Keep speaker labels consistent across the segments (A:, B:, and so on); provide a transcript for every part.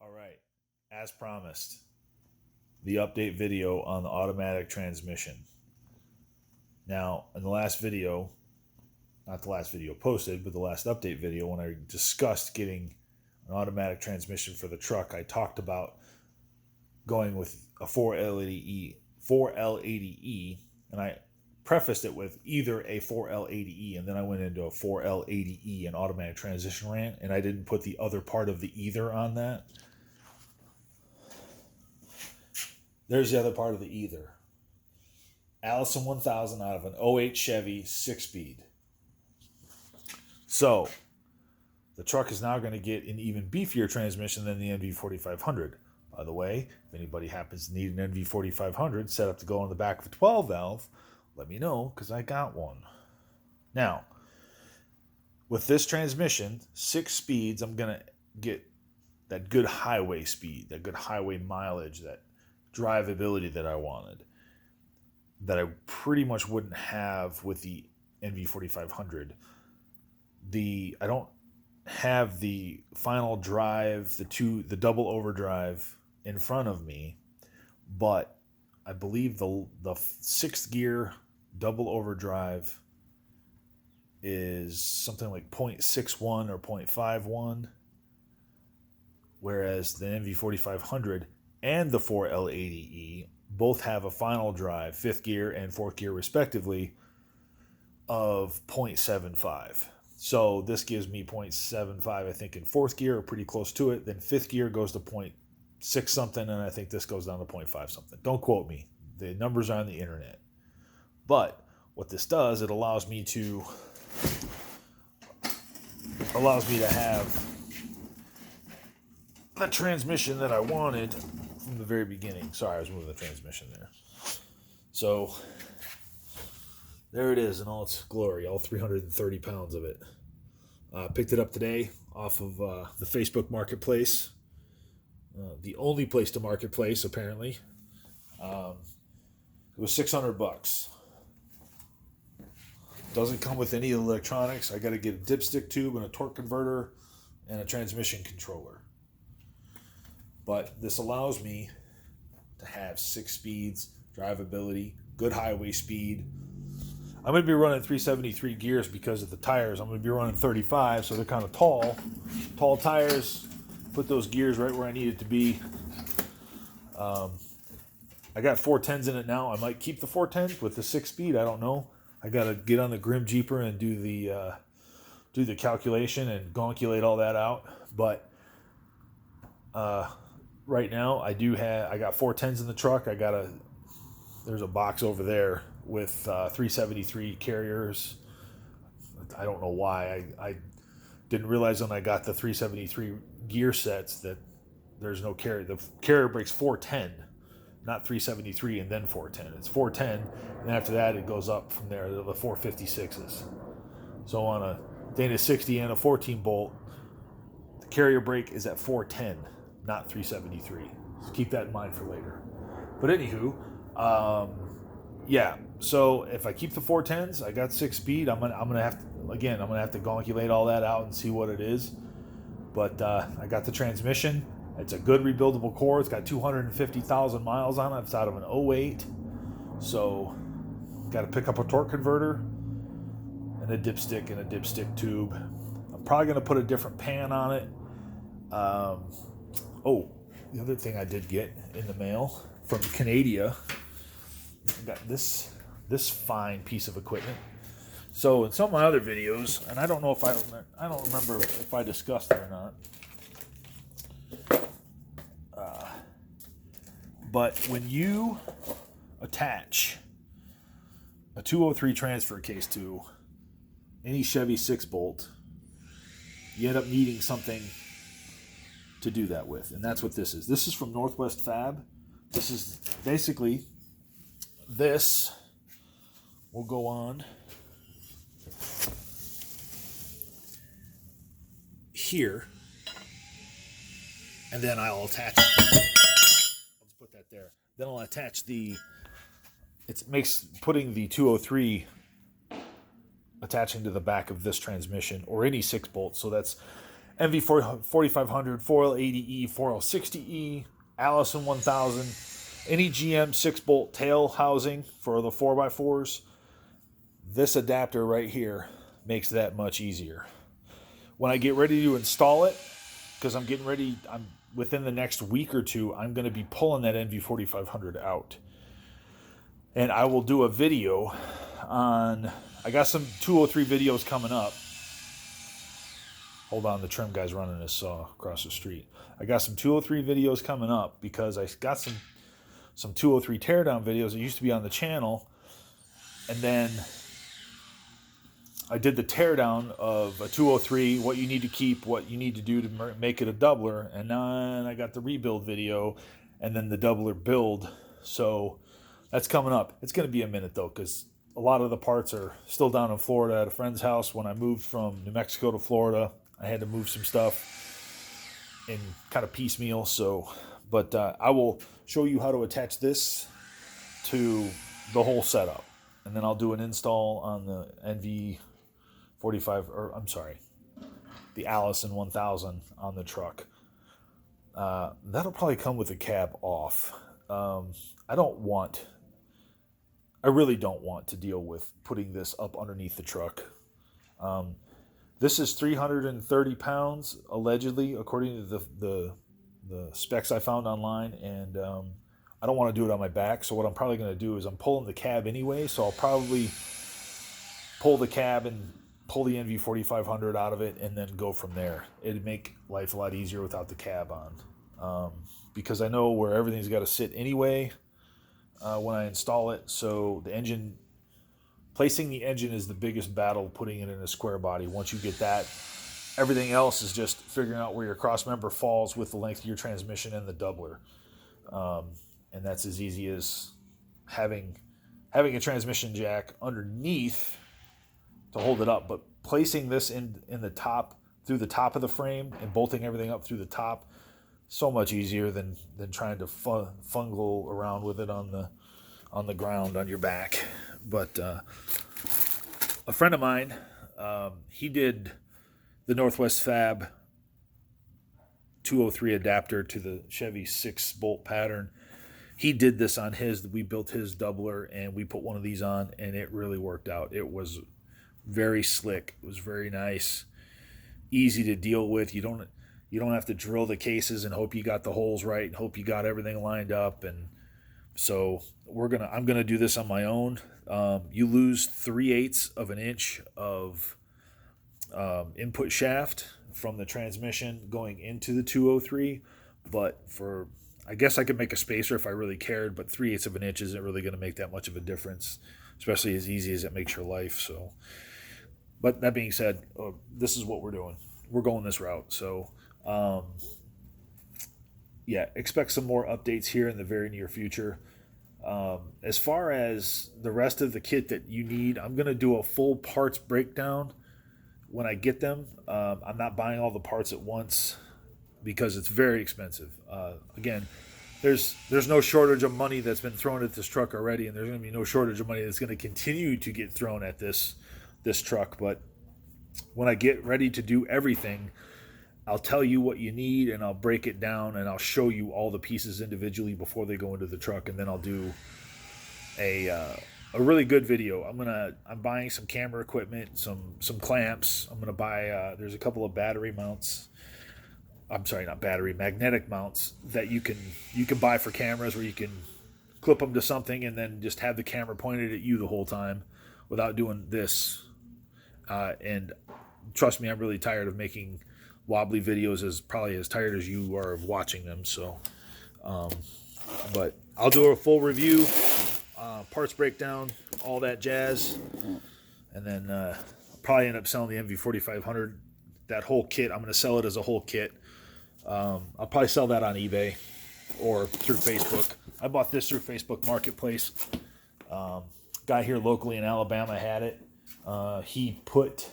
A: All right, as promised, the update video on the automatic transmission. Now, in the last video, not the last video posted, but the last update video, when I discussed getting an automatic transmission for the truck, I talked about going with a 4L80E, and I prefaced it with either a 4L80E, and then I went into a 4L80E, an automatic transmission rant, and I didn't put the other part of the either on that. There's the other part of the either. Allison 1000 out of an '08 Chevy 6-speed. So, the truck is now going to get an even beefier transmission than the NV4500. By the way, if anybody happens to need an NV4500 set up to go on the back of a 12 valve, let me know, because I got one. Now, with this transmission, 6 speeds, I'm going to get that good highway speed, that good highway mileage, that drivability that I wanted, that I pretty much wouldn't have with the NV4500. I don't have the final drive, the double overdrive in front of me, but I believe the 6th gear double overdrive is something like 0.61 or 0.51, whereas the NV4500 and the 4L80E both have a final drive, 5th gear and 4th gear respectively, of 0.75. So this gives me 0.75, I think, in 4th gear, or pretty close to it. Then 5th gear goes to 0.6 something, and I think this goes down to 0.5 something. Don't quote me. The numbers are on the internet. But what this does, it allows me to have the transmission that I wanted from the very beginning. Sorry, I was moving the transmission there. So there it is in all its glory, all 330 pounds of it. Picked it up today off of the Facebook Marketplace. The only place to marketplace, apparently. It was $600. Doesn't come with any electronics. I got to get a dipstick tube and a torque converter and a transmission controller. But this allows me to have 6 speeds, drivability, good highway speed. I'm going to be running 373 gears because of the tires. I'm going to be running 35, so they're kind of tall. Tall tires, put those gears right where I need it to be. I got 410s in it now. I might keep the 410s with the 6-speed. I don't know. I got to get on the Grim Jeeper and do the calculation and gonkulate all that out. But right now, I got 410s in the truck. There's a box over there with 373 carriers. I don't know why. I didn't realize when I got the 373 gear sets that there's no carrier. The carrier breaks 410, not 373 and then 410. It's 410, and after that it goes up from there to the 456s. So on a Dana 60 and a 14 bolt, the carrier brake is at 410, not 373. So keep that in mind for later. But anywho, yeah. So if I keep the 410s, I got 6-speed. I'm gonna have to gonkulate all that out and see what it is. But I got the transmission. It's a good rebuildable core. It's got 250,000 miles on it. It's out of an '08. So got to pick up a torque converter and a dipstick tube. I'm probably gonna put a different pan on it. The other thing I did get in the mail from Canada, I got this fine piece of equipment. So in some of my other videos, and I don't remember if I discussed it or not, but when you attach a 203 transfer case to any Chevy 6-bolt, you end up needing something to do that with, and that's what this is. This is from Northwest Fab. This is basically, this will go on here, and then I'll attach it. Let's put that there. Then I'll attach putting the 203 attaching to the back of this transmission or any 6-bolt. So that's MV 4500, 4L80E, 4L60E, Allison 1000, any GM 6-bolt tail housing for the 4x4s. This adapter right here makes that much easier. When I get ready to install it, because I'm within the next week or two, I'm going to be pulling that NV 4500 out. And I will do a video on, I got some 203 videos coming up. Hold on, the trim guy's running his saw across the street. I got some 203 videos coming up because I got some 203 teardown videos that used to be on the channel. And then I did the teardown of a 203, what you need to keep, what you need to do to make it a doubler. And then I got the rebuild video and then the doubler build. So that's coming up. It's going to be a minute though, because a lot of the parts are still down in Florida at a friend's house. When I moved from New Mexico to Florida, I had to move some stuff in kind of piecemeal. So, but I will show you how to attach this to the whole setup. And then I'll do an install on the NV 45, or I'm sorry, the Allison 1000 on the truck. That'll probably come with the cab off. I really don't want to deal with putting this up underneath the truck. This is 330 pounds, allegedly, according to the specs I found online, and I don't want to do it on my back, so what I'm probably going to do is I'm pulling the cab anyway, so I'll probably pull the cab and pull the NV 4500 out of it and then go from there. It'd make life a lot easier without the cab on, because I know where everything's got to sit anyway when I install it, so placing the engine is the biggest battle, putting it in a square body. Once you get that, everything else is just figuring out where your cross member falls with the length of your transmission and the doubler. And that's as easy as having a transmission jack underneath to hold it up. But placing this in the top, through the top of the frame and bolting everything up through the top, so much easier than trying to fungal around with it on the ground on your back. But a friend of mine, he did the Northwest Fab 203 adapter to the Chevy 6-bolt pattern. He did this on his. We built his doubler, and we put one of these on, and it really worked out. It was very slick. It was very nice, easy to deal with. You don't have to drill the cases and hope you got the holes right and hope you got everything lined up. And so I'm gonna do this on my own. You lose 3/8 of an inch of input shaft from the transmission going into the 203, but I guess I could make a spacer if I really cared, but 3/8 of an inch isn't really going to make that much of a difference, especially as easy as it makes your life. So, but that being said, this is what we're doing. We're going this route. So, yeah, expect some more updates here in the very near future. As far as the rest of the kit that you need, I'm going to do a full parts breakdown when I get them. I'm not buying all the parts at once because it's very expensive. Again, there's no shortage of money that's been thrown at this truck already, and there's going to be no shortage of money that's going to continue to get thrown at this truck. But when I get ready to do everything, I'll tell you what you need, and I'll break it down, and I'll show you all the pieces individually before they go into the truck, and then I'll do a really good video. I'm buying some camera equipment, some clamps. I'm gonna buy. There's a couple of battery mounts. I'm sorry, not battery, magnetic mounts that you can buy for cameras, where you can clip them to something and then just have the camera pointed at you the whole time without doing this. And trust me, I'm really tired of making wobbly videos, probably as tired as you are of watching them. So, but I'll do a full review, parts breakdown, all that jazz, and then I'll probably end up selling the MV 4500. That whole kit, I'm going to sell it as a whole kit. I'll probably sell that on eBay or through Facebook. I bought this through Facebook Marketplace. Guy here locally in Alabama had it. He put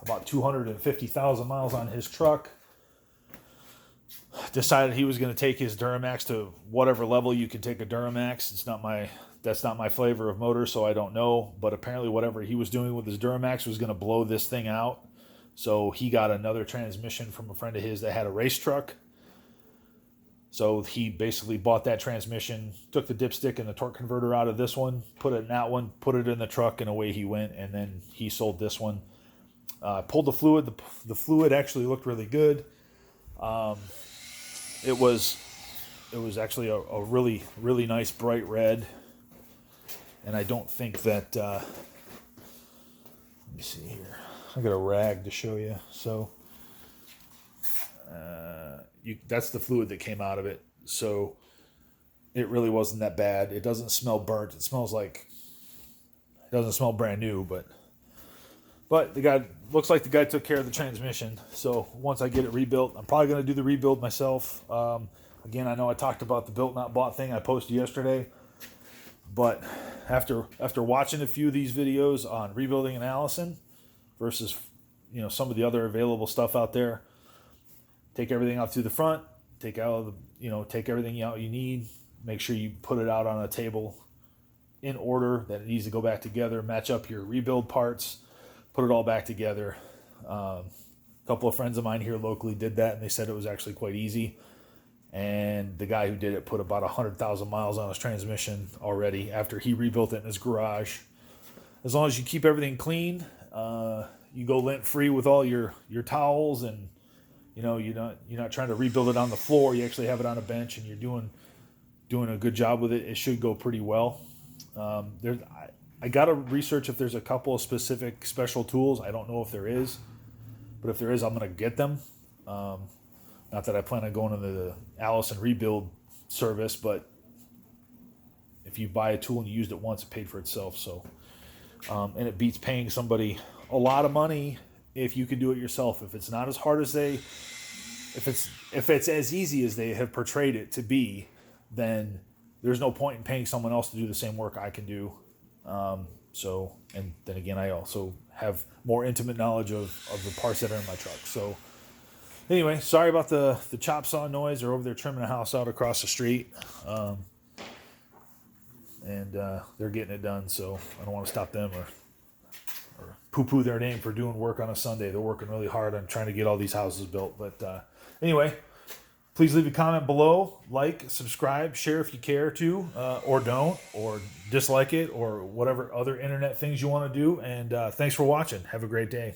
A: about 250,000 miles on his truck. Decided he was going to take his Duramax to whatever level you can take a Duramax. That's not my flavor of motor, so I don't know. But apparently whatever he was doing with his Duramax was going to blow this thing out. So he got another transmission from a friend of his that had a race truck. So he basically bought that transmission, took the dipstick and the torque converter out of this one, put it in that one, put it in the truck, and away he went. And then he sold this one. Pulled the fluid. The fluid actually looked really good. It was actually a really, really nice bright red. And I don't think that... let me see here. I got a rag to show you. So that's the fluid that came out of it. So it really wasn't that bad. It doesn't smell burnt. It smells like... It doesn't smell brand new, but the guy... Looks like the guy took care of the transmission. So once I get it rebuilt, I'm probably going to do the rebuild myself. Again, I know I talked about the built not bought thing I posted yesterday. But after watching a few of these videos on rebuilding an Allison versus, some of the other available stuff out there, take everything out through the front, take everything out you need, make sure you put it out on a table in order that it needs to go back together, match up your rebuild parts, put it all back together. A couple of friends of mine here locally did that, and they said it was actually quite easy. And the guy who did it put about 100,000 miles on his transmission already after he rebuilt it in his garage. As long as you keep everything clean, you go lint free with all your towels, and you're not trying to rebuild it on the floor. You actually have it on a bench, and you're doing a good job with it. It should go pretty well. I got to research if there's a couple of specific special tools. I don't know if there is, but if there is, I'm going to get them. Not that I plan on going into the Allison rebuild service, but if you buy a tool and you used it once, it paid for itself. So, and it beats paying somebody a lot of money if you can do it yourself. If it's not as hard as if it's as easy as they have portrayed it to be, then there's no point in paying someone else to do the same work I can do. And then again, I also have more intimate knowledge of the parts that are in my truck. So anyway, sorry about the chop saw noise. They're over there trimming a house out across the street. And they're getting it done. So I don't want to stop them or poo-poo their name for doing work on a Sunday. They're working really hard on trying to get all these houses built. But anyway, please leave a comment below, like, subscribe, share if you care to, or don't, or dislike it, or whatever other internet things you want to do. And thanks for watching. Have a great day.